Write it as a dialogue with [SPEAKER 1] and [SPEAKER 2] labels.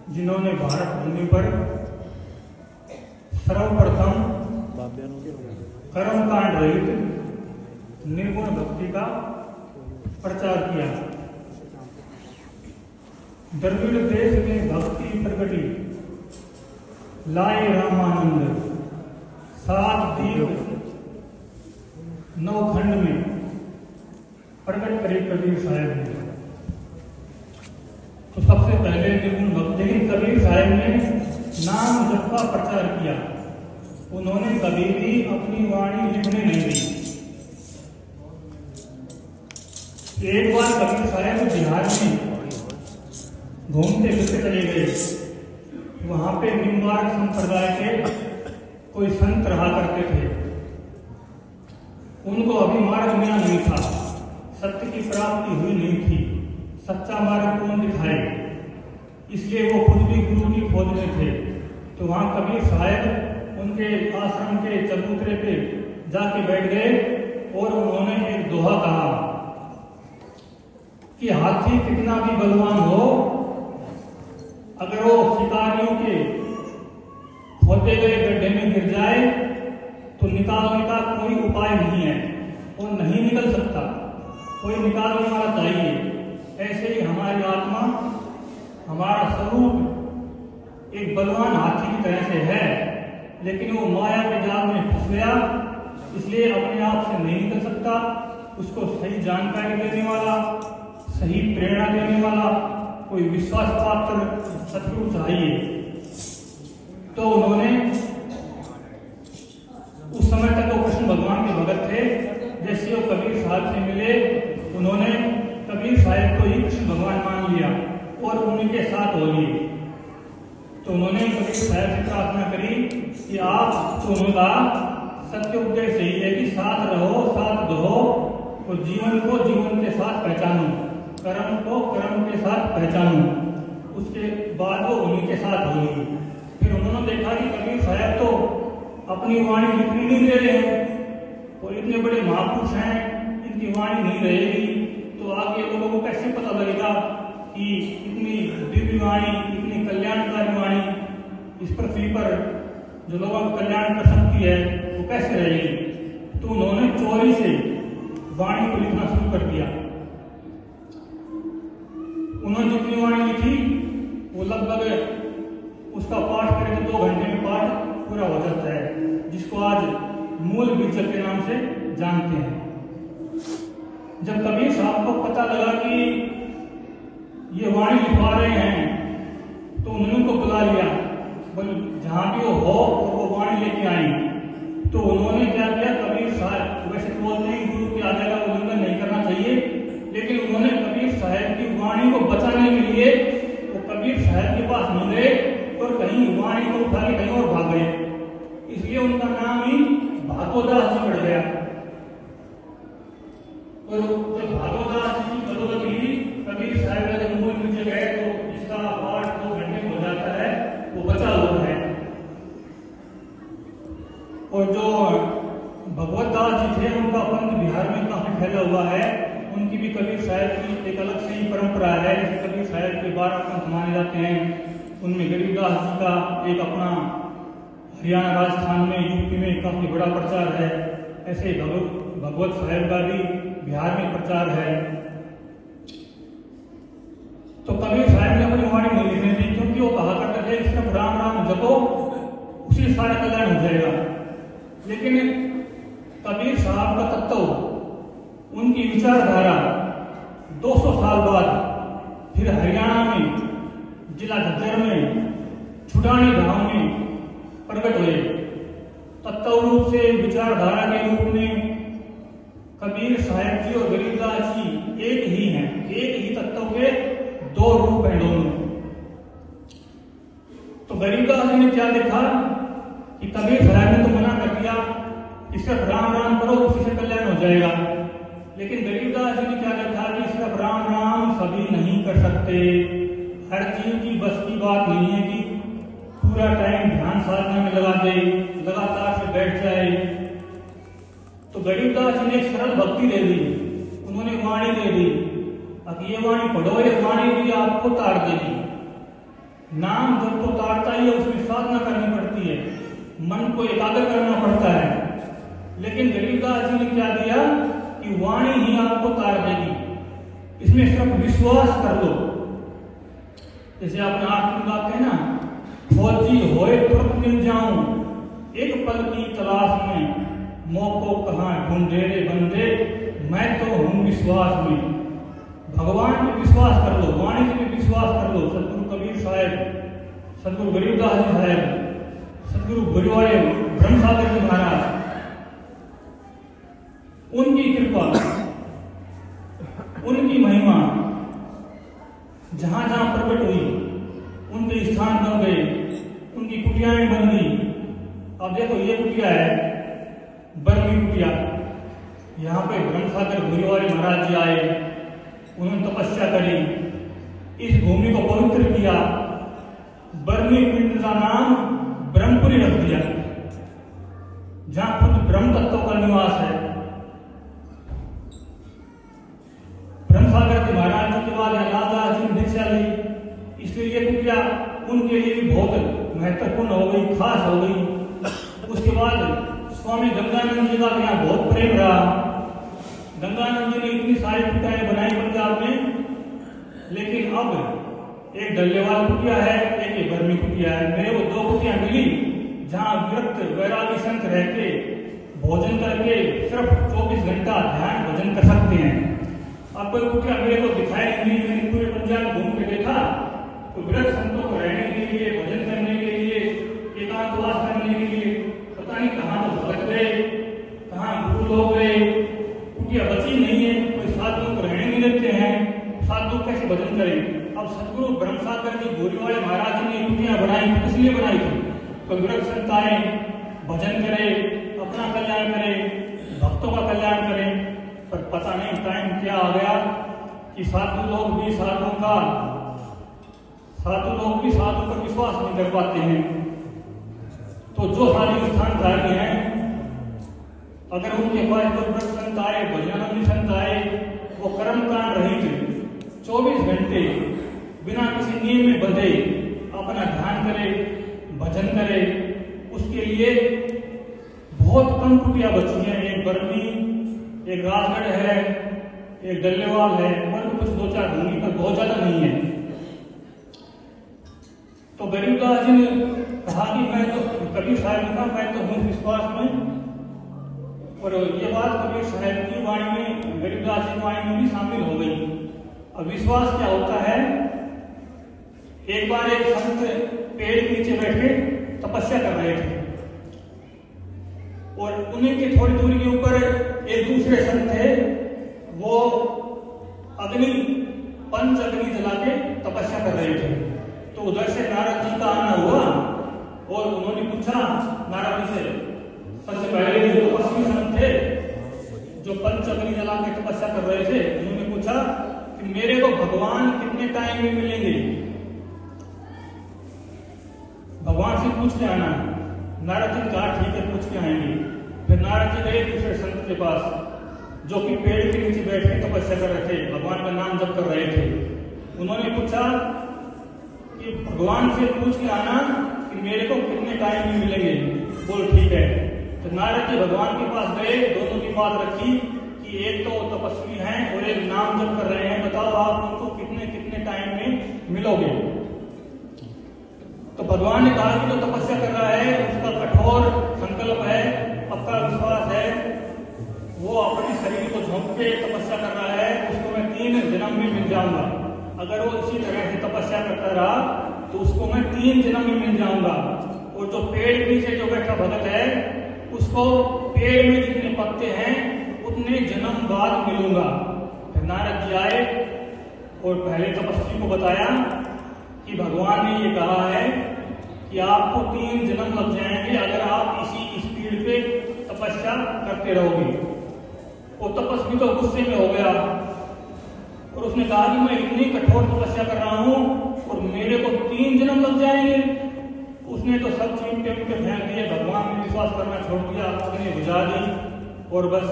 [SPEAKER 1] जिन्होंने भारत भूमि पर सर्वप्रथम कर्मकांड रहित निर्गुण भक्ति का प्रचार किया। द्रविड़ देश में भक्ति प्रगति लाए रामानंद, 7 दीप 9 खंड में प्रकट करे कबीर साहब ने। तो सबसे पहले निर्गुण भक्ति, लेकिन कबीर साहब ने नाम जप का प्रचार किया। उन्होंने कभी भी अपनी वाणी लिखने नहीं दी। एक बार कबीर साहब बिहार में घूमते फिरते चले गए। वहां पे निम्बार्क संप्रदाय के कोई संत रहा करते थे। उनको अभी मार्ग मिला नहीं था, सत्य की प्राप्ति हुई नहीं थी, सच्चा मार्ग कौन दिखाए, इसलिए वो खुद भी गुरु की खोज में थे। तो वहां कबीर साहब उनके आश्रम के चबूतरे पे जाके बैठ गए और उन्होंने एक दोहा कहा कि हाथी कितना भी बलवान हो, अगर वो शिकारियों के खोदे गए गड्ढे में गिर जाए तो निकालने का कोई उपाय नहीं है, वो नहीं निकल सकता, कोई निकालने वाला चाहिए। ऐसे ही हमारी आत्मा, हमारा स्वरूप एक बलवान हाथी की तरह से है, लेकिन वो माया के जाल में फंस गया, इसलिए अपने आप से नहीं निकल सकता। उसको सही जानकारी देने वाला, सही प्रेरणा देने वाला कोई विश्वास पात्र सतगुरु चाहिए। तो उन्होंने उस समय तक वो कृष्ण भगवान के भगत थे। जैसे वो कबीर साहब से मिले, उन्होंने कबीर साहब को ही कृष्ण भगवान मान लिया और उनके साथ हो लिए। तो उन्होंने कबीर साहब से प्रार्थना करी कि आप दोनों का सत्य उपदेश यही है कि साथ रहो, साथ दो, तो जीवन को जीवन के साथ पहचानो, कर्म को कर्म के साथ पहचानो। उसके बाद वो उन्हीं के साथ होगी। फिर उन्होंने देखा कि कबीर साहब तो अपनी वाणी लिखनी नहीं दे रहे हैं और इतने बड़े महापुरुष हैं, इनकी वाणी नहीं रहेगी तो आगे लोगों को कैसे पता लगेगा कि इतनी दिव्य वाणी, इतनी कल्याणकारी वाणी इस पृथ्वी पर जो लोगों का कल्याण कर सकती है वो कैसे रहेगी। तो उन्होंने चोरी से वाणी को लिखना शुरू कर दिया। उन्होंने जितनी वाणी लिखी वो लगभग उसका पाठ करें तो 2 घंटे में पाठ पूरा हो जाता है, जिसको आज मूल बीजक के नाम से जानते हैं। जब कबीर साहब को पता लगा कि ये वाणी लिखवा रहे हैं तो उन्होंने उनको बुला लिया, जहां भी वो हो और वो वाणी लेके आई। तो उन्होंने क्या किया, कबीर साहब वैसे तो बोलते हैं गुरु की आज्ञा का उल्लंघन नहीं करना चाहिए, लेकिन उन्होंने कबीर साहब की वाणी को बचाने के लिए वो कबीर साहब के पास नहीं गए और कहीं वाणी को उठा के कहीं और भाग गए। इसलिए उनका नाम ही भागवतदास जी पड़ गया। और जब भागवतदास जी की बदौलत ही कबीर साहब का जब मूल नीचे गए तो जिसका पाठ 2 घंटे में हो जाता है वो बचा हुआ है। और जो भगवतदास जी थे उनका पंथ बिहार में काफी फैला हुआ है। उनकी भी कबीर साहब की एक अलग से ही परंपरा है। जैसे कबीर साहब के 12 पंथ माने जाते हैं, उनमें गरीबदास जी का एक अपना हरियाणा राजस्थान में यूपी में काफी बड़ा प्रचार है। ऐसे भगवत साहब का भी बिहार में प्रचार है। तो कबीर साहब ने अपनी वाणी नहीं लिखने दी, क्योंकि वो कहा करते थे सिर्फ राम राम जपो उसी सारा कल्याण हो जाएगा। लेकिन कबीर साहब का तत्व, उनकी विचारधारा 200 साल बाद फिर हरियाणा में जिला झज्जर में छुटानी गांव में प्रकट हुए। तत्व रूप से, विचारधारा के रूप में कबीर साहब जी और गरीबदास जी एक ही हैं, एक ही तत्व के 2 रूप हैं दोनों। तो गरीबदास जी ने क्या देखा कि कबीर साहब ने तो मना कर दिया कि सिर्फ राम राम करो उसी से कल्याण हो जाएगा, लेकिन गरीबदास जी ने क्या देखा कि सिर्फ राम राम सभी नहीं कर सकते। हर जीव की बस की बात नहीं है कि पूरा टाइम ध्यान साधना में लगा दे, लगातार से बैठ जाए। तो गरीबदास जी ने एक सरल भक्ति दे दी, उन्होंने वाणी दे दी। अब ये वाणी पढ़ो, ये वाणी भी आपको तार देगी। नाम जब तो तारता ही है, उसमें साधना करनी पड़ती है, मन को एकाग्र करना पड़ता है। लेकिन गरीबदास जी ने क्या दिया कि वाणी ही आपको तार देगी, इसमें सिर्फ विश्वास कर लो। जैसे आपने आठ में बात है ना, फौजी होए तुरंत मिल जाऊं, एक पल की तलाश में मौको कहां ढूंढे रे बंदे, मैं तो हूं विश्वास में। भगवान पे विश्वास कर लो, वाणी पे विश्वास कर लो। सदगुरु कबीर साहब, सदगुरु गरीबदास जी साहब, सदगुरु गुरुवारे ब्रह्म सागर जी महाराज, उनकी कृपा, उनकी महिमा जहां जहां प्रकट हुई, उनके स्थान बन गए, उनकी कुटियाएं बन गई। अब देखो ये कुटिया है बर्मी कुटिया, यहाँ पे ब्रह्म सागर गुरुवारी महाराज जी आए, उन्होंने तपस्या करी, इस भूमि को पवित्र किया, बर्मी पिंड का नाम ब्रह्मपुरी रख दिया, जहां खुद ब्रह्म तत्व का निवास है। ब्रह्म सागर जी महाराज जी के बाद लालदास जी ने दीक्षा ली, इसलिए ये कुटिया उनके लिए भी बहुत महत्वपूर्ण हो गई, खास हो गई। उसके बाद स्वामी गंगानंद जी का यहाँ बहुत प्रेम रहा। गंगानंद जी ने इतनी सारी कुटियाएं बनाई पंजाब में, लेकिन अब एक डल्लेवाल कुटिया है, एक ये बर्मी कुटिया है। मेरे को दो कुटिया मिली जहाँ विरक्त वैरागी संत रह के भोजन करके सिर्फ 24 घंटा ध्यान भजन कर सकते हैं। अब कोई कुटिया मेरे को दिखाई नहीं, मैंने पूरे पंजाब घूम के देखा तो विरक्त संतों को रहने के लिए, भजन करने के लिए, एकांतवास करने के लिए पता नहीं कहाँ तो भटक गए, कहाँ गुरु लोग गए, कुटिया बची नहीं है। कोई साधु को रहने नहीं देते हैं, साधु कैसे भजन करें। अब सदगुरु ब्रह्म सागर जी गोरीवाले महाराज जी ने कुटियां बनाई, इसलिए बनाई थी तो विरक्त संत आए, भजन करे, अपना कल्याण करे, भक्तों का कल्याण करे। पर पता नहीं टाइम क्या आ गया कि साधु लोग भी साधु पर विश्वास नहीं कर पाते हैं। तो जो साधु स्थान कार्य हैं, अगर उनके पास कोई संत आए, भजनानंदी संत आए, वो कर्मकांड रहित 24 घंटे बिना किसी नियम में बंधे अपना ध्यान करे, भजन करे, उसके लिए बहुत कम कुटिया बची हैं। एक बर्मी, एक राजगढ़ है, एक डल्लेवाल है, और कुछ 2-4 भूमि पर, बहुत ज्यादा नहीं है। तो गरीबदास जी ने कहा कि मैं तो कबीर साहब ने कहा मैं तो हूँ विश्वास में, और ये बात कबीर साहब की वाणी में, गरीबदास जी की वाणी में भी शामिल हो गई। अब विश्वास क्या होता है, एक बार एक संत पेड़ के नीचे बैठे तपस्या कर रहे थे, और उन्हीं की थोड़ी दूरी के ऊपर एक दूसरे संत थे, वो पंच अग्नि जला के तपस्या कर रहे थे। तो उधर से नारद जी का आना हुआ, और उन्होंने पूछा नारद जी से, सबसे पहले जो तपस्वी संत थे जो पंच अग्नि जला के तपस्या कर रहे थे, उन्होंने पूछा कि मेरे को भगवान कितने टाइम में मिलेंगे, भगवान से पूछ के आना। नारद जी कहा ठीक है, पूछ के आएंगे। फिर नारद जी गए दूसरे संत के पास जो कि पेड़ के नीचे बैठ के तपस्या कर रहे थे, भगवान का नाम जप कर रहे थे। उन्होंने पूछा कि भगवान से पूछ के आना कि मेरे को कितने टाइम में मिलेंगे। बोल ठीक है। तो नारद जी भगवान के पास गए, दोनों की बात रखी कि एक तो तपस्वी हैं और एक नाम जप कर रहे हैं, बताओ आप उनको कितने कितने टाइम में मिलोगे। तो भगवान ने कहा कि जो तपस्या कर रहा है उसका कठोर संकल्प है, पक्का विश्वास है, वो अपने शरीर को झोंक के तपस्या कर रहा है, उसको मैं 3 जन्म में मिल जाऊंगा। अगर वो इसी तरह से तपस्या करता रहा तो उसको मैं 3 जन्म में मिल जाऊंगा। और जो पेड़ के नीचे जो बैठा भगत है उसको पेड़ में जितने पत्ते हैं उतने जन्म बाद मिलूंगा। फिर नारद जी आए और पहले तपस्वी को बताया कि भगवान ने ये कहा है कि आपको 3 जन्म लग जाएंगे अगर आप इसी स्पीड पे तपस्या करते रहोगे। वो तपस्वी तो गुस्से में हो गया और उसने कहा कि मैं इतनी कठोर तपस्या कर रहा हूं और मेरे को 3 जन्म लग जाएंगे। उसने तो सब चीज पे फेंक दिए, भगवान में विश्वास करना छोड़ दिया, अपने बुझा दी और बस